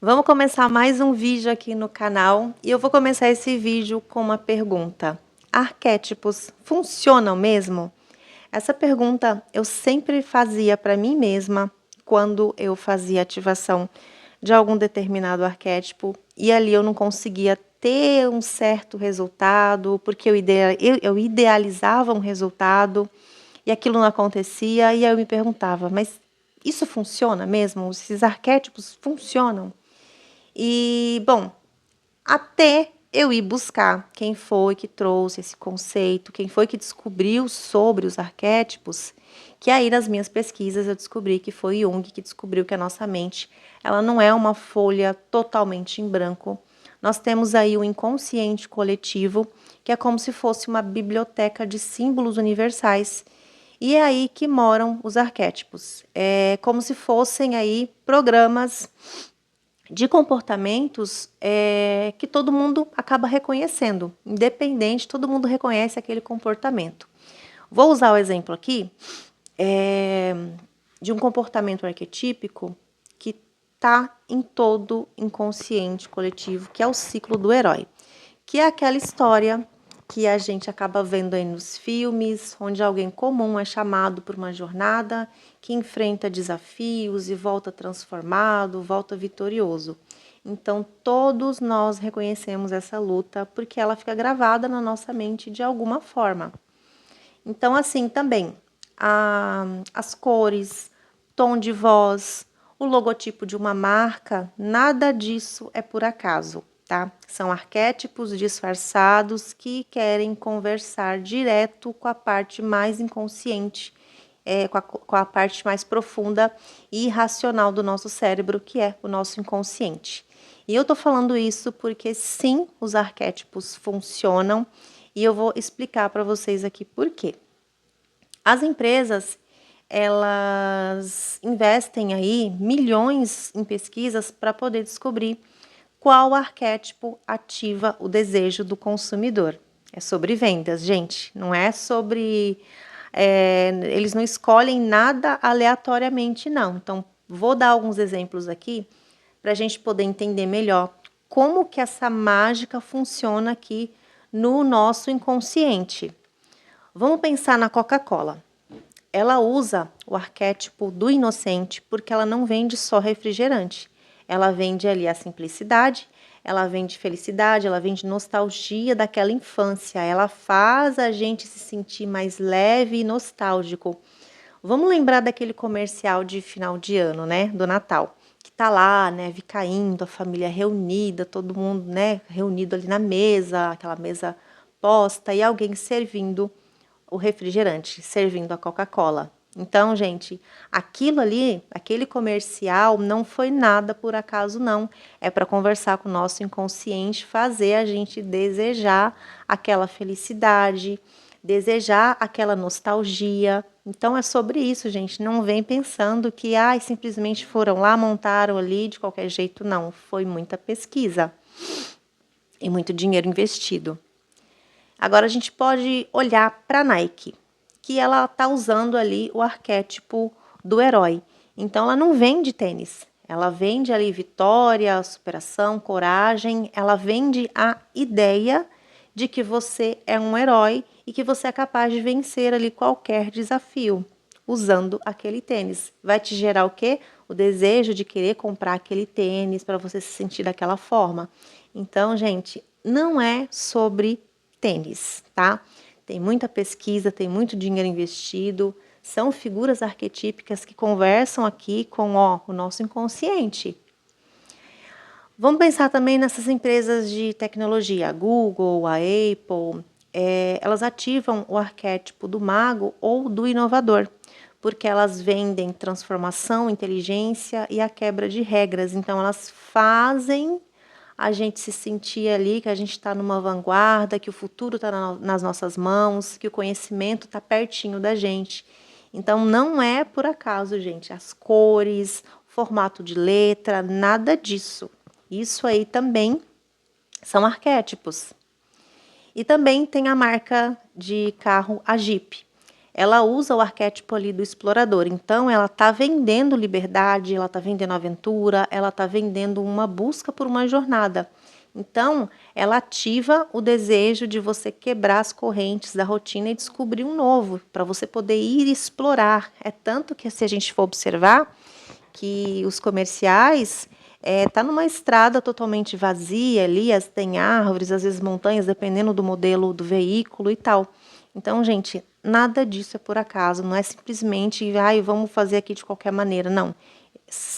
Vamos começar mais um vídeo aqui no canal e eu vou começar esse vídeo com uma pergunta. Arquétipos funcionam mesmo? Essa pergunta eu sempre fazia para mim mesma quando eu fazia ativação de algum determinado arquétipo e ali eu não conseguia ter um certo resultado, porque eu idealizava um resultado e aquilo não acontecia, e aí eu me perguntava, mas isso funciona mesmo? Esses arquétipos funcionam? E, bom, até eu ir buscar quem foi que trouxe esse conceito, quem foi que descobriu sobre os arquétipos, que aí nas minhas pesquisas eu descobri que foi Jung que descobriu que a nossa mente, ela não é uma folha totalmente em branco. Nós temos aí o inconsciente coletivo, que é como se fosse uma biblioteca de símbolos universais. E é aí que moram os arquétipos. É como se fossem aí programas de comportamentos que todo mundo acaba reconhecendo, independente, todo mundo reconhece aquele comportamento. Vou usar o exemplo aqui de um comportamento arquetípico que está em todo inconsciente coletivo, que é o ciclo do herói, que é aquela história que a gente acaba vendo aí nos filmes, onde alguém comum é chamado por uma jornada que enfrenta desafios e volta transformado, volta vitorioso. Então, todos nós reconhecemos essa luta porque ela fica gravada na nossa mente de alguma forma. Então, assim, também, as cores, tom de voz, o logotipo de uma marca, nada disso é por acaso, tá? São arquétipos disfarçados que querem conversar direto com a parte mais inconsciente, com a parte mais profunda e irracional do nosso cérebro, que é o nosso inconsciente. E eu tô falando isso porque sim, os arquétipos funcionam e eu vou explicar para vocês aqui por quê. As empresas, elas investem aí milhões em pesquisas para poder descobrir qual arquétipo ativa o desejo do consumidor. É sobre vendas, gente, não é sobre... eles não escolhem nada aleatoriamente, não. Então, vou dar alguns exemplos aqui para a gente poder entender melhor como que essa mágica funciona aqui no nosso inconsciente. Vamos pensar na Coca-Cola. Ela usa o arquétipo do inocente porque ela não vende só refrigerante. Ela vende ali a simplicidade, ela vende felicidade, ela vende nostalgia daquela infância. Ela faz a gente se sentir mais leve e nostálgico. Vamos lembrar daquele comercial de final de ano, né, do Natal, que tá lá, neve caindo, a família reunida, todo mundo, né, reunido ali na mesa, aquela mesa posta e alguém servindo o refrigerante, servindo a Coca-Cola. Então, gente, aquilo ali, aquele comercial não foi nada por acaso, não. É para conversar com o nosso inconsciente, fazer a gente desejar aquela felicidade, desejar aquela nostalgia. Então, é sobre isso, gente. Não vem pensando que, simplesmente foram lá, montaram ali de qualquer jeito. Não, foi muita pesquisa e muito dinheiro investido. Agora a gente pode olhar para a Nike, que ela está usando ali o arquétipo do herói. Então ela não vende tênis, ela vende ali vitória, superação, coragem, ela vende a ideia de que você é um herói e que você é capaz de vencer ali qualquer desafio usando aquele tênis. Vai te gerar o quê? O desejo de querer comprar aquele tênis para você se sentir daquela forma. Então, gente, não é sobre tênis, tá? Tem muita pesquisa, tem muito dinheiro investido, são figuras arquetípicas que conversam aqui com o nosso inconsciente. Vamos pensar também nessas empresas de tecnologia, a Google, a Apple, elas ativam o arquétipo do mago ou do inovador, porque elas vendem transformação, inteligência e a quebra de regras. Então, elas fazem a gente se sentir ali que a gente está numa vanguarda, que o futuro está nas nossas mãos, que o conhecimento está pertinho da gente. Então, não é por acaso, gente, as cores, formato de letra, nada disso. Isso aí também são arquétipos. E também tem a marca de carro, a Jeep. ela usa o arquétipo ali do explorador. Então, ela está vendendo liberdade, ela está vendendo aventura, ela está vendendo uma busca por uma jornada. Então, ela ativa o desejo de você quebrar as correntes da rotina e descobrir um novo, para você poder ir explorar. É tanto que, se a gente for observar, que os comerciais tá numa estrada totalmente vazia ali, tem árvores, às vezes montanhas, dependendo do modelo do veículo e tal. Então, gente, nada disso é por acaso, não é simplesmente, vamos fazer aqui de qualquer maneira, não.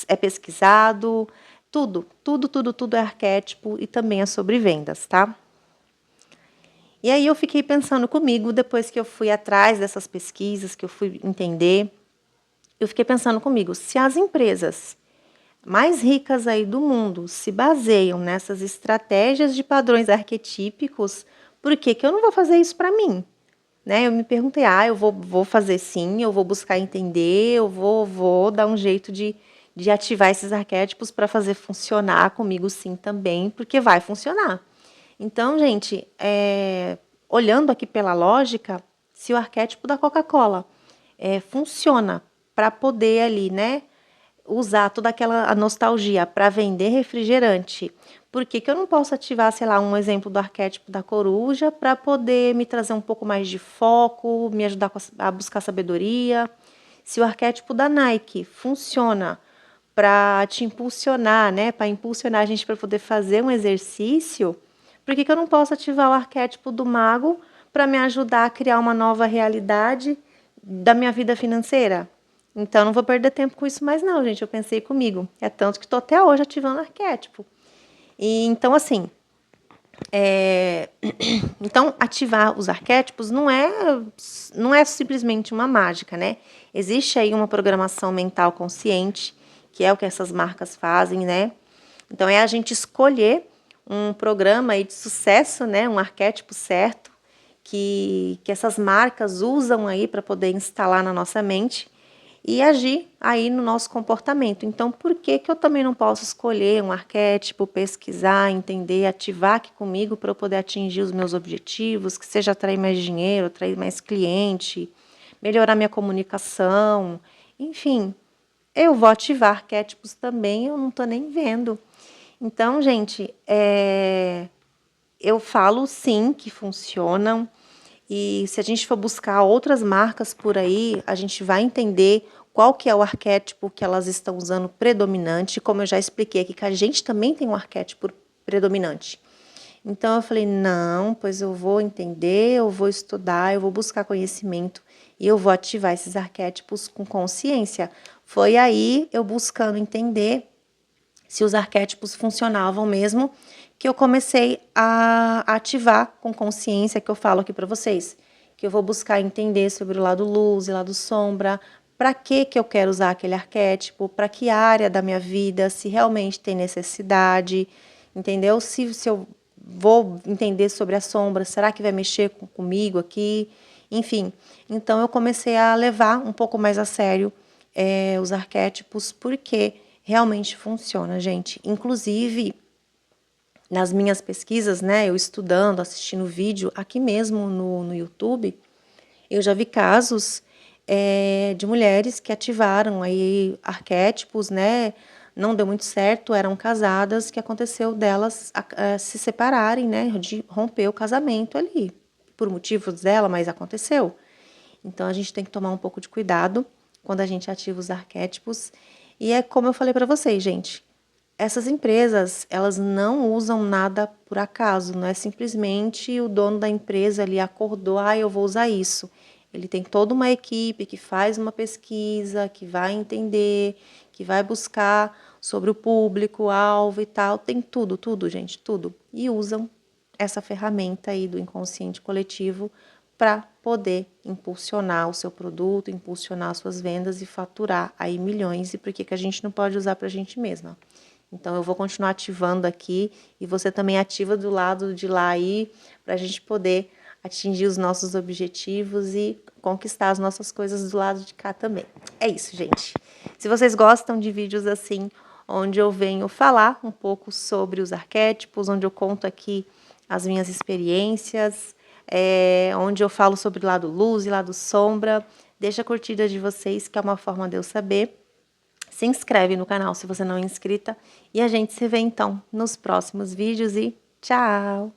É pesquisado, tudo é arquétipo e também é sobre vendas, tá? E aí eu fiquei pensando comigo, depois que eu fui atrás dessas pesquisas, que eu fui entender, eu fiquei pensando comigo, se as empresas mais ricas aí do mundo se baseiam nessas estratégias de padrões arquetípicos, por que que eu não vou fazer isso para mim? Né? Eu me perguntei, eu vou fazer sim, eu vou buscar entender, eu vou dar um jeito de ativar esses arquétipos para fazer funcionar comigo sim também, porque vai funcionar. Então, gente, olhando aqui pela lógica, se o arquétipo da Coca-Cola funciona para poder ali, né, usar toda aquela nostalgia para vender refrigerante, por que que eu não posso ativar, sei lá, um exemplo do arquétipo da coruja para poder me trazer um pouco mais de foco, me ajudar a buscar sabedoria? Se o arquétipo da Nike funciona para te impulsionar, né, para impulsionar a gente para poder fazer um exercício, por que que eu não posso ativar o arquétipo do mago para me ajudar a criar uma nova realidade da minha vida financeira? Então, não vou perder tempo com isso mais não, gente. Eu pensei comigo. É tanto que estou até hoje ativando o arquétipo. E, então, assim, então, ativar os arquétipos não é simplesmente uma mágica, né? Existe aí uma programação mental consciente, que é o que essas marcas fazem, né? Então, é a gente escolher um programa aí de sucesso, né? Um arquétipo certo, que essas marcas usam aí para poder instalar na nossa mente e agir aí no nosso comportamento. Então, por que que eu também não posso escolher um arquétipo, pesquisar, entender, ativar aqui comigo para eu poder atingir os meus objetivos, que seja atrair mais dinheiro, atrair mais cliente, melhorar minha comunicação, enfim, eu vou ativar arquétipos também, eu não estou nem vendo. Então, gente, eu falo sim que funcionam. E se a gente for buscar outras marcas por aí, a gente vai entender qual que é o arquétipo que elas estão usando predominante. Como eu já expliquei aqui, que a gente também tem um arquétipo predominante. Então eu falei, não, pois eu vou entender, eu vou estudar, eu vou buscar conhecimento e eu vou ativar esses arquétipos com consciência. Foi aí eu buscando entender se os arquétipos funcionavam mesmo, que eu comecei a ativar com consciência, que eu falo aqui para vocês, que eu vou buscar entender sobre o lado luz e lado sombra, para que eu quero usar aquele arquétipo, para que área da minha vida, se realmente tem necessidade, entendeu? Se eu vou entender sobre a sombra, será que vai mexer comigo aqui? Enfim, então eu comecei a levar um pouco mais a sério os arquétipos, porque realmente funciona, gente. Inclusive, nas minhas pesquisas, né, eu estudando, assistindo vídeo, aqui mesmo no YouTube, eu já vi casos de mulheres que ativaram aí arquétipos, né, não deu muito certo, eram casadas, que aconteceu delas se separarem, né, de romper o casamento ali, por motivos dela, mas aconteceu. Então, a gente tem que tomar um pouco de cuidado quando a gente ativa os arquétipos. E é como eu falei para vocês, gente, essas empresas, elas não usam nada por acaso, não é simplesmente o dono da empresa ali acordou, eu vou usar isso. Ele tem toda uma equipe que faz uma pesquisa, que vai entender, que vai buscar sobre o público, alvo e tal, tem tudo, gente, tudo. E usam essa ferramenta aí do inconsciente coletivo para poder impulsionar o seu produto, impulsionar suas vendas e faturar aí milhões. E por que que a gente não pode usar para a gente mesma? Então, eu vou continuar ativando aqui e você também ativa do lado de lá aí para a gente poder atingir os nossos objetivos e conquistar as nossas coisas do lado de cá também. É isso, gente. Se vocês gostam de vídeos assim, onde eu venho falar um pouco sobre os arquétipos, onde eu conto aqui as minhas experiências, onde eu falo sobre lado luz e lado sombra. Deixa a curtida de vocês, que é uma forma de eu saber. Se inscreve no canal se você não é inscrita. E a gente se vê então nos próximos vídeos e tchau!